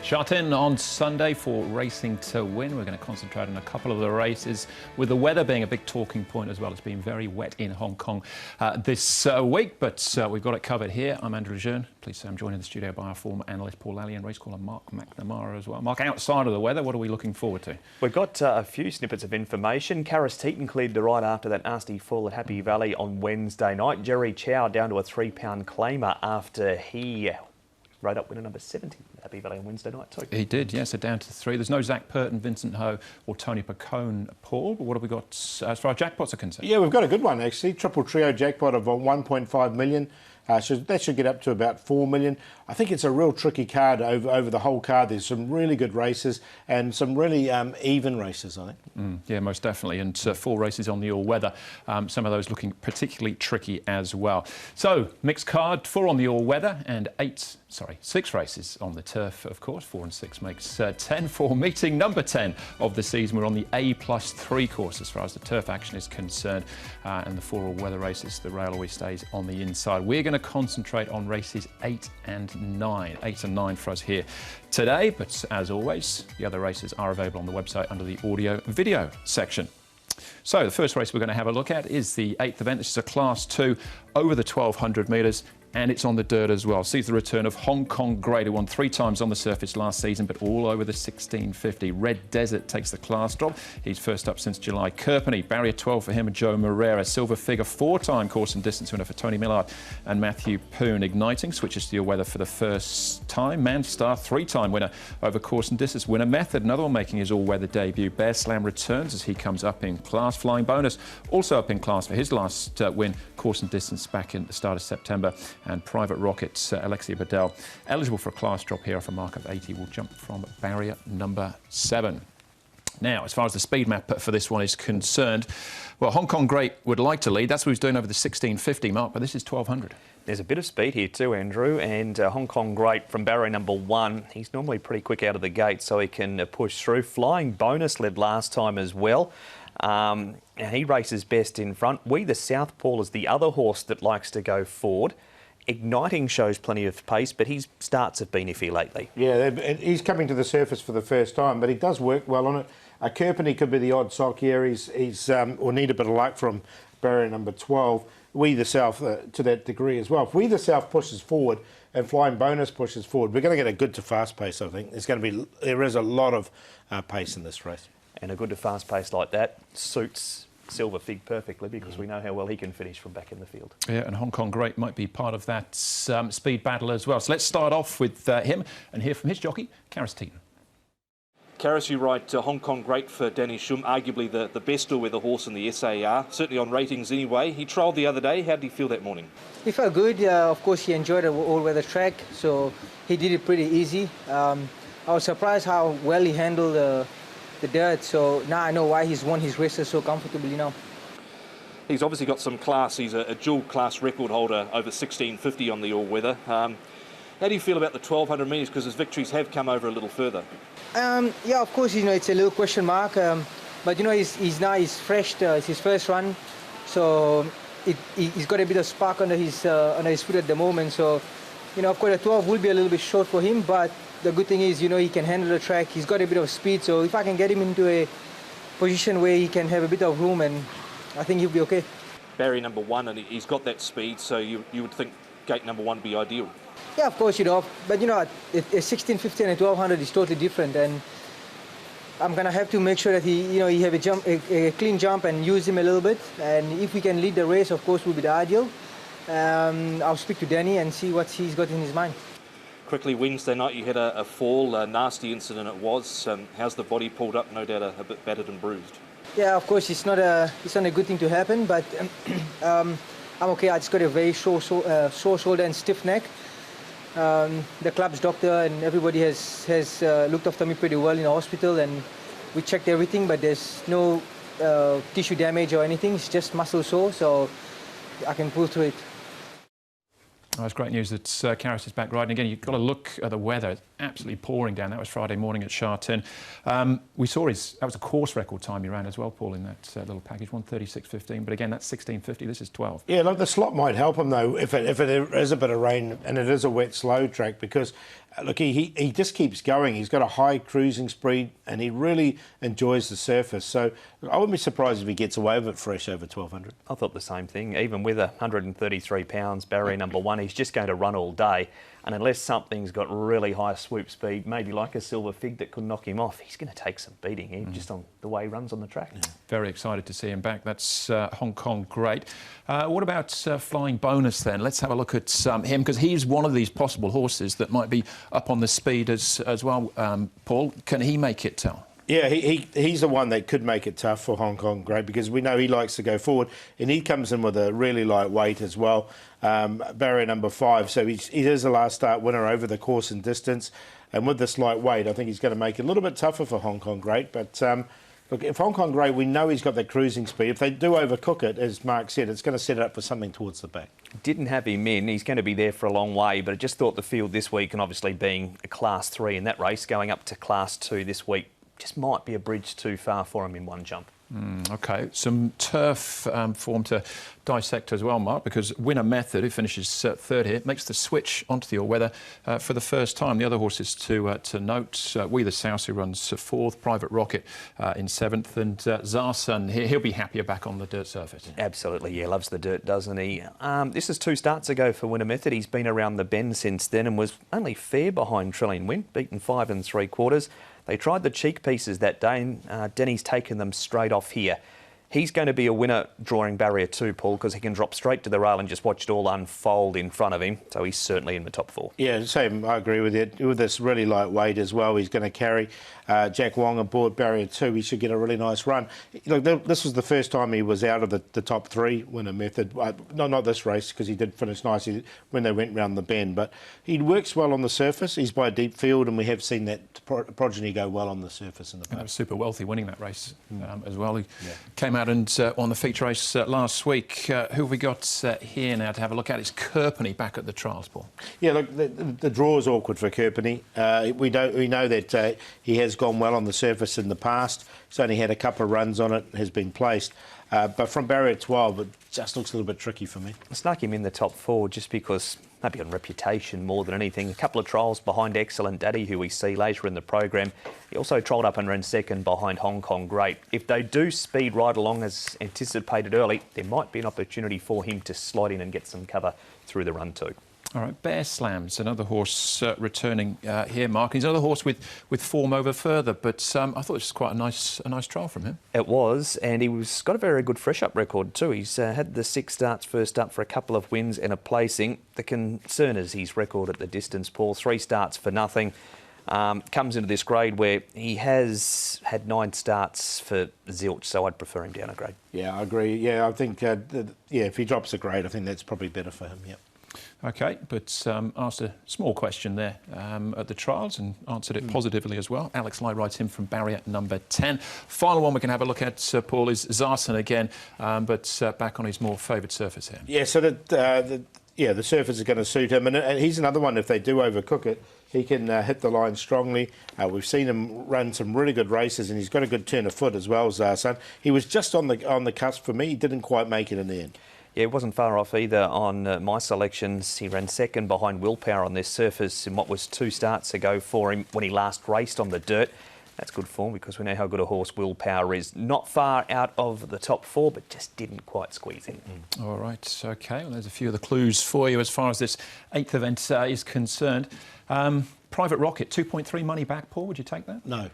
Sha Tin on Sunday for Racing to Win. We're going to concentrate on a couple of the races, with the weather being a big talking point as well. It's been very wet in Hong Kong this week, but we've got it covered here. I'm Andrew Lejeune. Please say I'm joined in the studio by our former analyst Paul Lally and race caller Mark McNamara as well. Mark, outside of the weather, what are we looking forward to? We've got a few snippets of information. Sha Tin cleared to ride after that nasty fall at Happy Valley on Wednesday night. Jerry Chow down to a £3 claimer after he rode up winner number 70 at Happy Valley on Wednesday night too. He did, yes, so down to 3. There's no Zach Purton, Vincent Ho or Tony Pacone, Paul. But what have we got as far as jackpots are concerned? Yeah, we've got a good one actually. Triple trio jackpot of 1.5 million. That should get up to about 4 million. I think it's a real tricky card over the whole card. There's some really good races and some really even races, I think. Yeah, most definitely. And 4 races on the all-weather. Some of those looking particularly tricky as well. So, mixed card, 4 on the all-weather and 6 races on the turf, of course. 4 and 6 makes 10 for meeting number 10 of the season. We're on the A+3 course as far as the turf action is concerned. And the 4 all-weather races, the rail always stays on the inside. We're going to concentrate on races 8 and 9. 8 and 9 for us here today, but as always, the other races are available on the website under the audio video section. So the first race we're going to have a look at is the 8th event. This is a Class 2 over the 1200 metres. And it's on the dirt as well. Sees the return of Hong Kong Great, who won 3 times on the surface last season, but all over the 1650. Red Desert takes the class drop. He's first up since July. Kerpenny, barrier 12 for him and Joe Moreira. Silver Figure, 4-time course and distance winner for Tony Millard and Matthew Poon. Igniting switches to your weather for the first time. Manstar, 3-time winner over course and distance winner. Method, another one making his all-weather debut. Bear Slam returns as he comes up in class. Flying Bonus, also up in class for his last win, course and distance back in the start of September. And Private Rockets, Alexia Bedell, eligible for a class drop here off a mark of 80, will jump from barrier number 7. Now, as far as the speed map for this one is concerned, well, Hong Kong Great would like to lead. That's what he's doing over the 1650 mark, but this is 1200. There's a bit of speed here too, Andrew, and Hong Kong Great from barrier number 1. He's normally pretty quick out of the gate, so he can push through. Flying Bonus led last time as well. And he races best in front. We the Southpaw is the other horse that likes to go forward. Igniting shows plenty of pace, but his starts have been iffy lately. Yeah, he's coming to the surface for the first time, but he does work well on it. Kerpenny could be the odd sock here. He's or need a bit of luck from barrier number 12. We the South to that degree as well. If We the South pushes forward and Flying Bonus pushes forward, we're going to get a good to fast pace, I think. There is a lot of pace in this race. And a good to fast pace like that suits Silver Fig perfectly, because we know how well he can finish from back in the field. Yeah, and Hong Kong Great might be part of that speed battle as well. So let's start off with him and hear from his jockey, Sha Tin. Karis, you ride Hong Kong Great for Danny Shum, arguably the best all-weather horse in the SAR, certainly on ratings anyway. He trialled the other day. How did he feel that morning? He felt good. Of course, he enjoyed the all-weather track, so he did it pretty easy. I was surprised how well he handled the dirt, so now I know why he's won his races so comfortably now. He's obviously got some class. He's a dual class record holder over 1650 on the all-weather. How do you feel about the 1200 metres, because his victories have come over a little further? Yeah, of course, it's a little question mark, but he's fresh. It's his first run, so he's got a bit of spark under his foot at the moment. So, of course, the 12 will be a little bit short for him, but the good thing is, he can handle the track. He's got a bit of speed, so if I can get him into a position where he can have a bit of room, and I think he'll be okay. Barrier number 1, and he's got that speed, so you would think gate number 1 would be ideal. Yeah, of course, but a 1650 and a 1200 is totally different, and I'm gonna have to make sure that he have a clean jump and use him a little bit. And if we can lead the race, of course, will be the ideal. I'll speak to Danny and see what he's got in his mind. Quickly, Wednesday night you had a fall, a nasty incident it was. How's the body pulled up? No doubt a bit battered and bruised. Yeah, of course, it's not a good thing to happen, but I'm okay. I just got a very sore shoulder and stiff neck. The club's doctor and everybody has looked after me pretty well in the hospital, and we checked everything, but there's no tissue damage or anything. It's just muscle sore, so I can pull through it. Oh, it's great news that Karis is back riding again. You've got to look at the weather. absolutely pouring down. That was Friday morning at Sha Tin. We saw that was a course record time he ran as well, Paul, in that little package, 1:36.15. But again, that's 16.50. This is 12. Yeah, look, the slot might help him though if it is a bit of rain and it is a wet, slow track, because look, he just keeps going. He's got a high cruising speed and he really enjoys the surface. So I wouldn't be surprised if he gets away with it fresh over 1200. I thought the same thing. Even with 133 pounds, barrier number 1, he's just going to run all day. And unless something's got really high swoop speed, maybe like a silver fig that could knock him off, he's going to take some beating, even just on the way he runs on the track. Yeah. Very excited to see him back. That's Hong Kong great. What about Flying Bonus then? Let's have a look at him, because he's one of these possible horses that might be up on the speed as well. Paul, can he make it tell? Yeah, he's the one that could make it tough for Hong Kong great, because we know he likes to go forward and he comes in with a really light weight as well. Barrier number 5, so he is a last start winner over the course and distance, and with this light weight I think he's going to make it a little bit tougher for Hong Kong great. But look, if Hong Kong great, we know he's got that cruising speed. If they do overcook it, as Mark said, it's going to set it up for something towards the back. Didn't have him in. He's going to be there for a long way, but I just thought the field this week, and obviously being a Class 3 in that race, going up to Class 2 this week, just might be a bridge too far for him in one jump. OK, some turf form to dissect as well, Mark, because Winner Method, who finishes third here, makes the switch onto the all-weather for the first time. The other horses to note, We the South, who runs fourth, Private Rocket in seventh, and Zarsun, he'll be happier back on the dirt surface. Absolutely, yeah, loves the dirt, doesn't he? This is 2 starts ago for Winner Method. He's been around the bend since then and was only fair behind Trillion Win, beaten 5 3/4. They tried the cheek pieces that day, and Denny's taken them straight off here. He's going to be a winner drawing barrier 2, Paul, because he can drop straight to the rail and just watch it all unfold in front of him. So he's certainly in the top 4. Yeah, same. I agree with you. With this really light weight as well, he's going to carry Jack Wong aboard barrier 2. He should get a really nice run. Look, this was the first time he was out of the top 3 Winner Method. Not this race, because he did finish nicely when they went round the bend. But he works well on the surface. He's by a deep field, and we have seen that progeny go well on the surface in the past. Super wealthy winning that race as well. He came out and won the feature race last week. Who have we got here now to have a look at? It's Kerpenny back at the trials, Paul. Yeah, look, the draw is awkward for Kerpenny. We know that he has gone well on the surface in the past. He's only had a couple of runs on it, has been placed. But from barrier 12, it just looks a little bit tricky for me. I snuck him in the top 4 just because, maybe on reputation more than anything. A couple of trials behind Excellent Daddy, who we see later in the program. He also trolled up and ran second behind Hong Kong Great. If they do speed right along as anticipated early, there might be an opportunity for him to slide in and get some cover through the run too. All right, Bear Slams, another horse returning here, Mark. He's another horse with form over further, but I thought it was quite a nice trial from him. It was, and he's got a very good fresh-up record too. He's had the 6 starts first up for a couple of wins and a placing. The concern is his record at the distance, Paul. 3 starts for nothing. Comes into this grade where he has had 9 starts for zilch, so I'd prefer him down a grade. Yeah, I agree. Yeah, I think, if he drops a grade, I think that's probably better for him, yep. OK, but asked a small question there at the trials and answered it positively as well. Alex Lai writes in from barrier number 10. Final one we can have a look at, Paul, is Zarsun again, but back on his more favoured surface here. Yeah, so the surface is going to suit him. And he's another one, if they do overcook it, he can hit the line strongly. We've seen him run some really good races, and he's got a good turn of foot as well, Zarsun. He was just on the cusp for me. He didn't quite make it in the end. Yeah, it wasn't far off either on my selections. He ran second behind Willpower on this surface in what was 2 starts ago for him when he last raced on the dirt. That's good form because we know how good a horse Willpower is. Not far out of the top 4, but just didn't quite squeeze in. All right, OK. Well, there's a few of the clues for you as far as this 8th event is concerned. Private Rocket, 2.3 money back, Paul. Would you take that? No.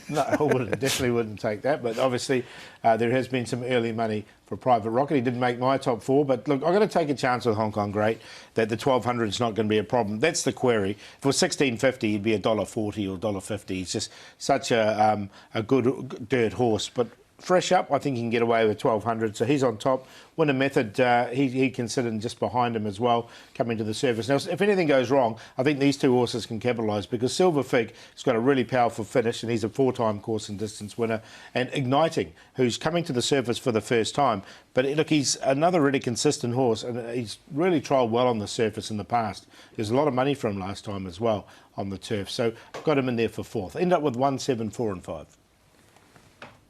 No, I definitely wouldn't take that. But obviously, there has been some early money for Private Rocket. He didn't make my top 4. But look, I've got to take a chance with Hong Kong Great that the 1200 is not going to be a problem. That's the query. If it was 16.50, he'd be $1.40 or $1.50. He's just such a good dirt horse. But fresh up, I think he can get away with 1200, so he's on top. Winner Method, he considered just behind him as well, coming to the surface. Now, if anything goes wrong, I think these two horses can capitalise, because Silver Fig has got a really powerful finish, and he's a 4-time course and distance winner. And Igniting, who's coming to the surface for the first time. But look, he's another really consistent horse, and he's really trialled well on the surface in the past. There's a lot of money for him last time as well on the turf. So got him in there for 4th. End up with 1, 7, 4 and 5.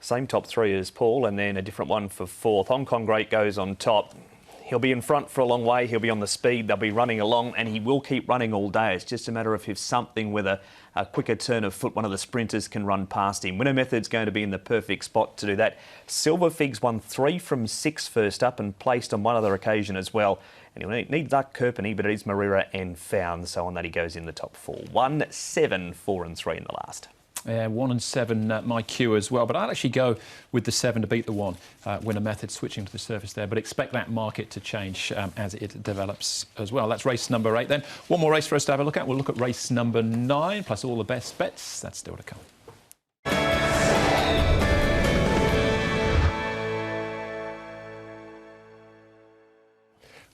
Same top 3 as Paul, and then a different one for 4th. Hong Kong Great goes on top. He'll be in front for a long way. He'll be on the speed. They'll be running along, and he will keep running all day. It's just a matter of if something with a quicker turn of foot, one of the sprinters can run past him. Winner Method's going to be in the perfect spot to do that. Silver Figs won 3 from 6 first up and placed on one other occasion as well. And he'll need Duck Kerpenny, but it is Marira and Found. So on that, he goes in the top 4. 1, 7, 4 and 3 in the last. Yeah, 1 and 7, my cue as well. But I'll actually go with the 7 to beat the 1. Winner Method switching to the surface there. But expect that market to change as it develops as well. That's race number 8 then. One more race for us to have a look at. We'll look at race number 9, plus all the best bets. That's still to come.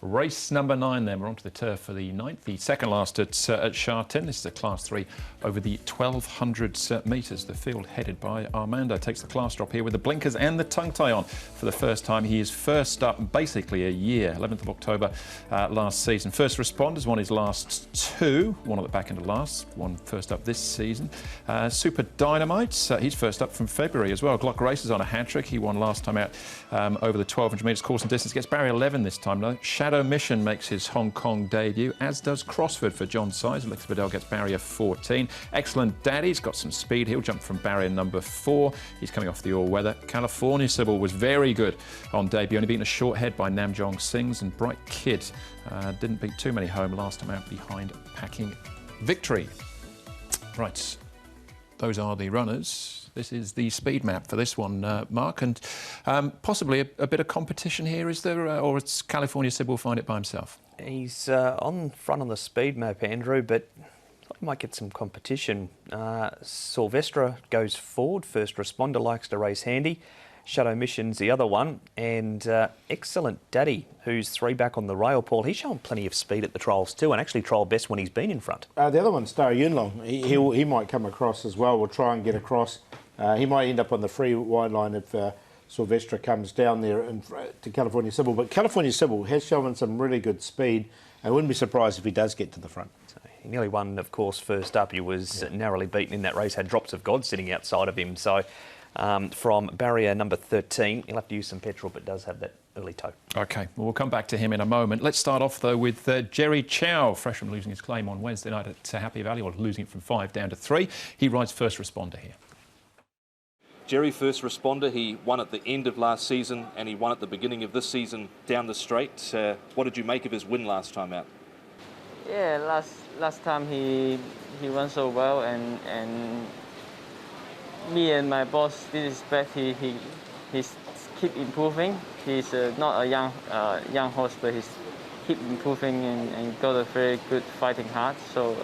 Race number 9 then, we're onto the turf for the 9th, the second last at Sha Tin. This is a Class 3 over the 1200 metres. The field headed by Armando takes the class drop here with the blinkers and the tongue tie on for the first time. He is first up basically a year, 11th of October last season. First Responders won his last 2, one at the back end of last, one first up this season. Super Dynamite, he's first up from February as well. Glock Races on a hat-trick. He won last time out over the 1200 metres course and distance. Gets barrier 11 this time though. Shadow Mission makes his Hong Kong debut, as does Crossford for John Size. Alex Bedell gets barrier 14. Excellent Daddy's got some speed. He'll jump from barrier number 4. He's coming off the all-weather. California Sybil was very good on debut, only beaten a short head by Namjong Sings, and Bright Kid didn't beat too many home last time out behind Packing Victory. Right, those are the runners. This is the speed map for this one, Mark, and possibly a bit of competition here, is there? Or it's California Sybil will find it by himself? He's on front on the speed map, Andrew, but I might get some competition. Sylvestra goes forward. First Responder likes to race handy. Shadow Mission's the other one, and Excellent Daddy, who's 3 back on the rail, Paul. He's shown plenty of speed at the trials too, and actually trialled best when he's been in front. The other one's Star Yunlong. He might come across as well. We'll try and get across. He might end up on the free wide line if Sylvestra comes down there to California Sybil. But California Sybil has shown some really good speed. I wouldn't be surprised if he does get to the front. So he nearly won, of course, first up. He was narrowly beaten in that race, had Drops of God sitting outside of him. So from barrier number 13, he'll have to use some petrol, but does have that early toe. OK, well, we'll come back to him in a moment. Let's start off, though, with Jerry Chow, fresh from losing his claim on Wednesday night at Happy Valley, or losing it from 5 down to 3. He rides First Responder here. Jerry, First Responder, he won at the end of last season and he won at the beginning of this season down the straight. What did you make of his win last time out? Yeah, last time he won so well, and me and my boss did expect he's keep improving. He's not a young horse, but he's keep improving and got a very good fighting heart. So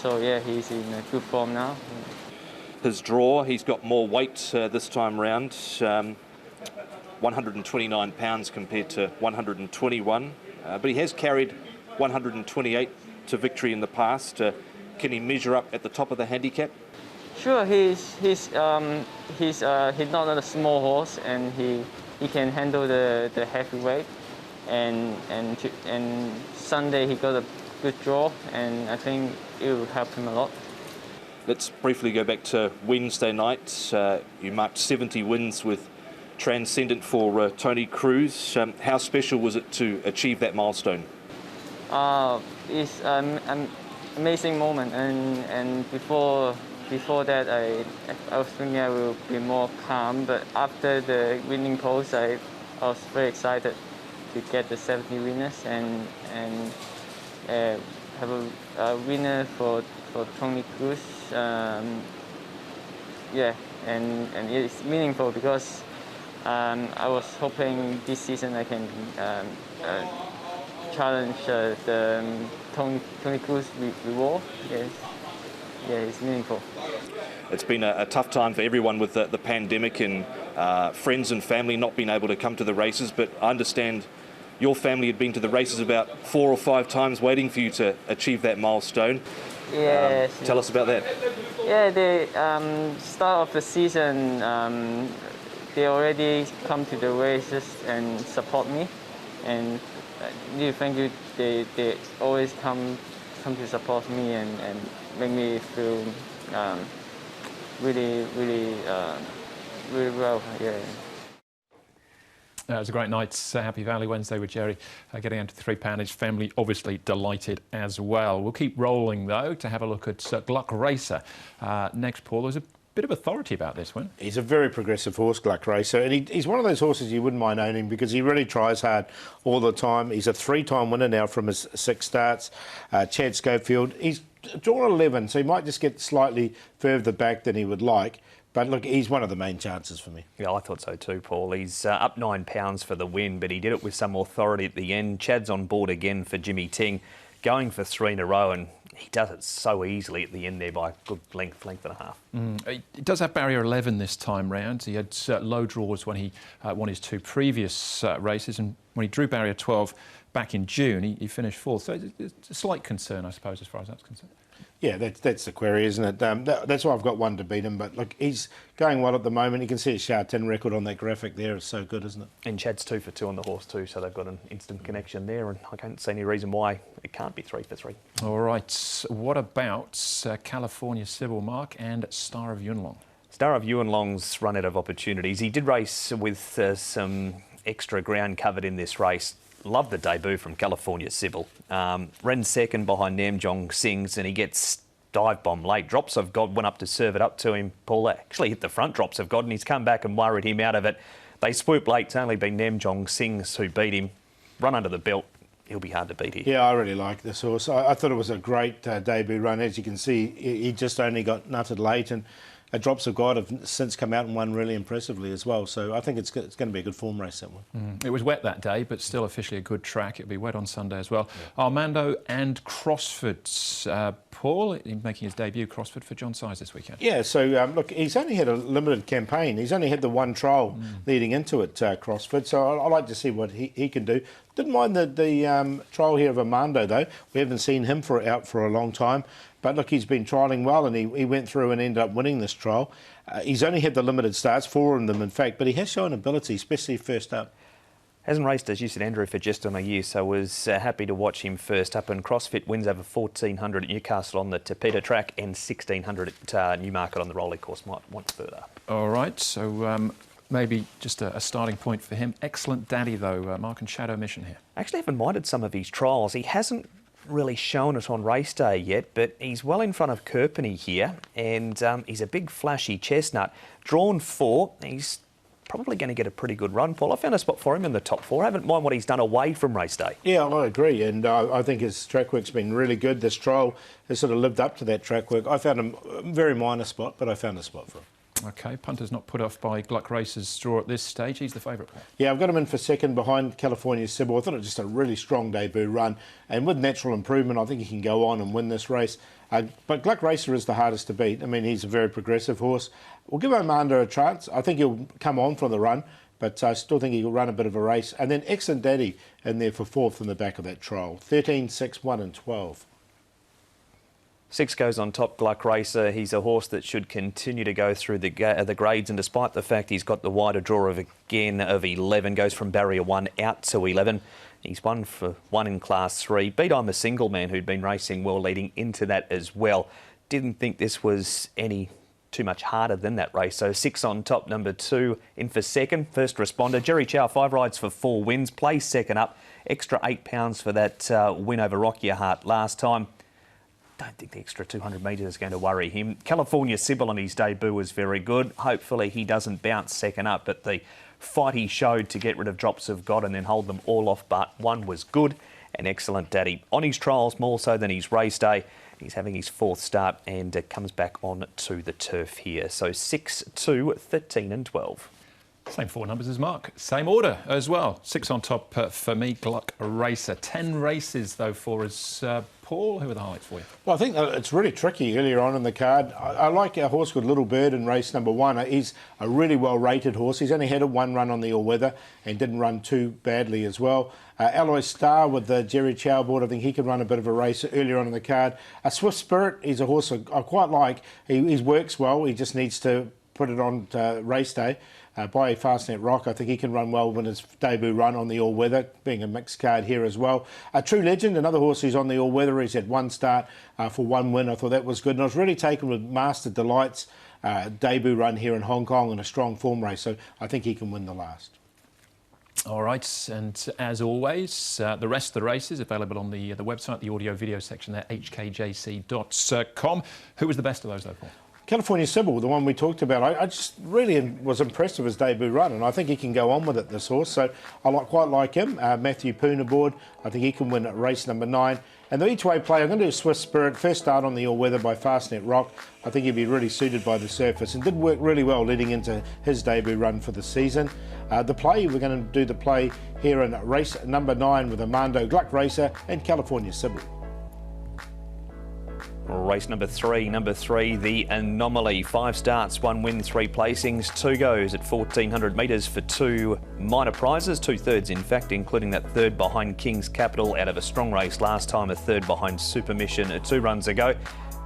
yeah, he's in a good form now. His draw, he's got more weight this time round, 129 pounds compared to 121, but he has carried 128 to victory in the past. Can he measure up at the top of the handicap? Sure, he's not a small horse, and he can handle the heavyweight, and Sunday he got a good draw, and I think it will help him a lot. Let's briefly go back to Wednesday night. You marked 70 wins with Transcendent for Tony Cruz. How special was it to achieve that milestone? It's an amazing moment, and before that I was thinking I will be more calm, but after the winning post I was very excited to get the 70 winners and have a winner for Tony Cruz. Yeah, and it's meaningful because I was hoping this season I can challenge the Tony Cruz reward. Yes. Yeah, it's meaningful. it's been a tough time for everyone with the pandemic and friends and family not being able to come to the races, but I understand your family had been to the races about 4 or 5 times waiting for you to achieve that milestone. Yes. Tell us about that. Yeah, the start of the season, they already come to the races and support me, and thank you. They always come to support me and make me feel really well. Yeah. It was a great night, Happy Valley Wednesday with Jerry, getting into the £3 His family obviously delighted as well. We'll keep rolling though to have a look at Gluck Racer next, Paul. There's a bit of authority about this one. He's a very progressive horse, Gluck Racer, and he's one of those horses you wouldn't mind owning because he really tries hard all the time. He's a 3-time winner now from his 6 starts. Chad Schofield, he's drawn 11, so he might just get slightly further back than he would like. But look, he's one of the main chances for me. Yeah, I thought so too, Paul. He's up £9 for the win, but he did it with some authority at the end. Chad's on board again for Jimmy Ting, going for 3 in a row, and he does it so easily at the end there by a good length and a half. He does have barrier 11 this time round. He had low draws when he won his 2 previous races, and when he drew barrier 12 back in June, he finished 4th. So it's a slight concern, I suppose, as far as that's concerned. Yeah, that's the query, isn't it? That's why I've got 1 to beat him. But look, he's going well at the moment. You can see his Sha Tin record on that graphic there. It's so good, isn't it? And Chad's 2 for 2 on the horse too, so they've got an instant connection there, and I can't see any reason why it can't be 3 for 3. All right, what about California Sybil, Mark, and Star of Yunlong? Star of Yunlong's run out of opportunities. He did race with some extra ground covered in this race. Love the debut from California Sybil. Ran second behind Nam Jong Sing's, and he gets dive bomb late. Drops of God went up to serve it up to him. Paul actually hit the front Drops of God, and he's come back and worried him out of it. They swoop late. It's only been Nam Jong Sing's who beat him. Run under the belt. He'll be hard to beat here. Yeah, I really like this horse. I thought it was a great debut run. As you can see, he just only got nutted late, and Drops of God have since come out and won really impressively as well. So I think it's going to be a good form race, that one. It was wet that day, but still officially a good track. It'll be wet on Sunday as well. Yeah. Armando and Crossford. Paul, making his debut, Crossford, for John Size this weekend. Yeah, so look, he's only had a limited campaign. He's only had the 1 trial leading into it, Crossford. So I like to see what he can do. Didn't mind the trial here of Armando, though. We haven't seen him out for a long time. But look, he's been trialling well, and he went through and ended up winning this trial. He's only had the limited starts, 4 of them in fact, but he has shown ability, especially first up. Hasn't raced, as you said, Andrew, for just on a year, so was happy to watch him first up. And CrossFit wins over 1,400 at Newcastle on the Tapeta track and 1,600 at Newmarket on the Rolly course. Might want further up. All right, so maybe just a starting point for him. Excellent daddy, though, Mark, and Shadow Mission here. I actually haven't minded some of his trials. He hasn't really shown it on race day yet, but he's well in front of Kerpenny here, and he's a big flashy chestnut. Drawn 4, he's probably going to get a pretty good run, Paul. I found a spot for him in the top 4. I haven't mind what he's done away from race day. Yeah, I agree, and I think his track work's been really good. This trial has sort of lived up to that track work. I found him a very minor spot, but I found a spot for him. OK, punter's not put off by Gluck Racer's draw at this stage. He's the favourite. Yeah, I've got him in for second behind California Sybil. I thought it was just a really strong debut run, and with natural improvement, I think he can go on and win this race. But Gluck Racer is the hardest to beat. I mean, he's a very progressive horse. We'll give Armando a chance. I think he'll come on for the run, but I still think he'll run a bit of a race. And then Excellent Daddy in there for 4th in the back of that trial. 13, 6, 1 and 12. 6 goes on top, Gluck Racer. He's a horse that should continue to go through the grades, and despite the fact he's got the wider draw of 11, goes from barrier 1 out to 11. He's 1 for 1 in Class 3. Beat I'm a Single Man, who'd been racing well leading into that as well. Didn't think this was too much harder than that race. So 6 on top, number 2 in for second. First responder, Jerry Chow, 5 rides for 4 wins. Plays second up. Extra £8 for that win over Rock Your Heart last time. Don't think the extra 200 metres is going to worry him. California Sybil on his debut was very good. Hopefully he doesn't bounce second up, but the fight he showed to get rid of Drops of God and then hold them all off but 1 was good. And Excellent Daddy on his trials more so than his race day. He's having his 4th start and comes back on to the turf here. So 6, 2, 13 and 12. Same 4 numbers as Mark. Same order as well. 6 on top for me, Gluck Racer. 10 races, though, for us. Paul, who are the highlights for you? Well, I think it's really tricky earlier on in the card. I like a horse called Little Bird in race number 1. He's a really well-rated horse. He's only had 1 run on the all-weather and didn't run too badly as well. Alloy Star with the Jerry Chow board, I think he can run a bit of a race earlier on in the card. A Swift Spirit, he's a horse I quite like. He works well. He just needs to put it on race day. By Fastnet Rock, I think he can run well when his debut run on the all-weather, being a mixed card here as well. True Legend, another horse who's on the all-weather. He's had 1 start for 1 win. I thought that was good. And I was really taken with Master Delight's debut run here in Hong Kong in a strong form race. So I think he can win the last. All right, and as always, the rest of the races available on the website, the audio-video section there, hkjc.com. Who was the best of those, though, Paul? California Sybil, the one we talked about, I just really was impressed with his debut run, and I think he can go on with it, this horse. So I quite like him. Matthew Poon aboard. I think he can win at race number 9. And the each-way play, I'm going to do Swift Spirit. First start on the all-weather by Fastnet Rock. I think he'd be really suited by the surface and did work really well leading into his debut run for the season. The play, we're going to do the play here in race number 9 with Armando Gluck Racer and California Sybil. Race number 3, the Anomaly. 5 starts, 1 win, 3 placings, 2 goes at 1,400 metres for 2 minor prizes, 2/3 in fact, including that 3rd behind King's Capital out of a strong race last time, a 3rd behind Super Mission 2 runs ago.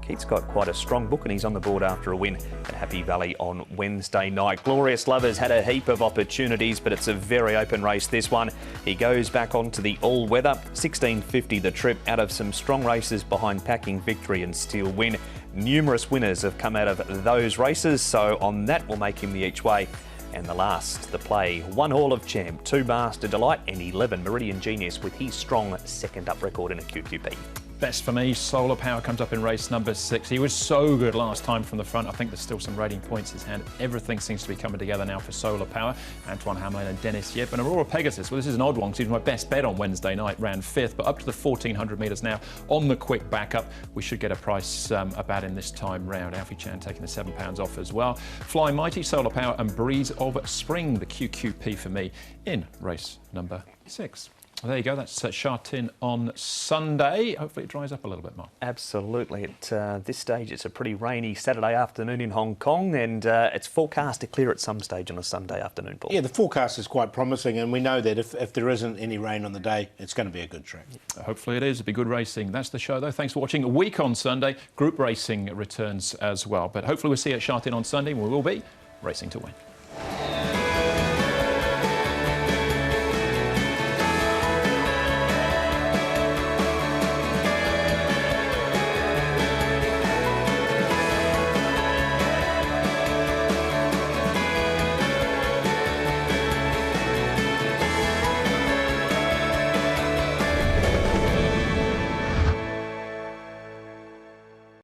Keith's got quite a strong book and he's on the board after a win at Happy Valley on Wednesday night. Glorious Lover's had a heap of opportunities, but it's a very open race, this one. He goes back onto the all-weather. 16.50 the trip out of some strong races behind Packing Victory and Steel Win. Numerous winners have come out of those races, so on that we'll make him the each way. And the last, the play, 1 Hall of Champ, 2 Master Delight and 11 Meridian Genius with his strong second up record in a QQP. Best for me, Solar Power comes up in race number 6. He was so good last time from the front. I think there's still some rating points in his hand. Everything seems to be coming together now for Solar Power. Antoine Hamlin and Dennis Yip. And Aurora Pegasus, well, this is an odd one because he was my best bet on Wednesday night, ran 5th, but up to the 1,400 metres now on the quick backup. We should get a price about him this time round. Alfie Chan taking the £7 off as well. Flying Mighty, Solar Power and Breeze of Spring, the QQP for me in race number 6. Well, there you go. That's Sha Tin on Sunday. Hopefully it dries up a little bit more. Absolutely. At this stage, it's a pretty rainy Saturday afternoon in Hong Kong, and it's forecast to clear at some stage on a Sunday afternoon, Paul. Yeah, the forecast is quite promising, and we know that if there isn't any rain on the day, it's going to be a good track. Hopefully it is. It'll be good racing. That's the show, though. Thanks for watching. A week on Sunday. Group racing returns as well. But hopefully we'll see you at Sha Tin on Sunday, where we will be racing to win.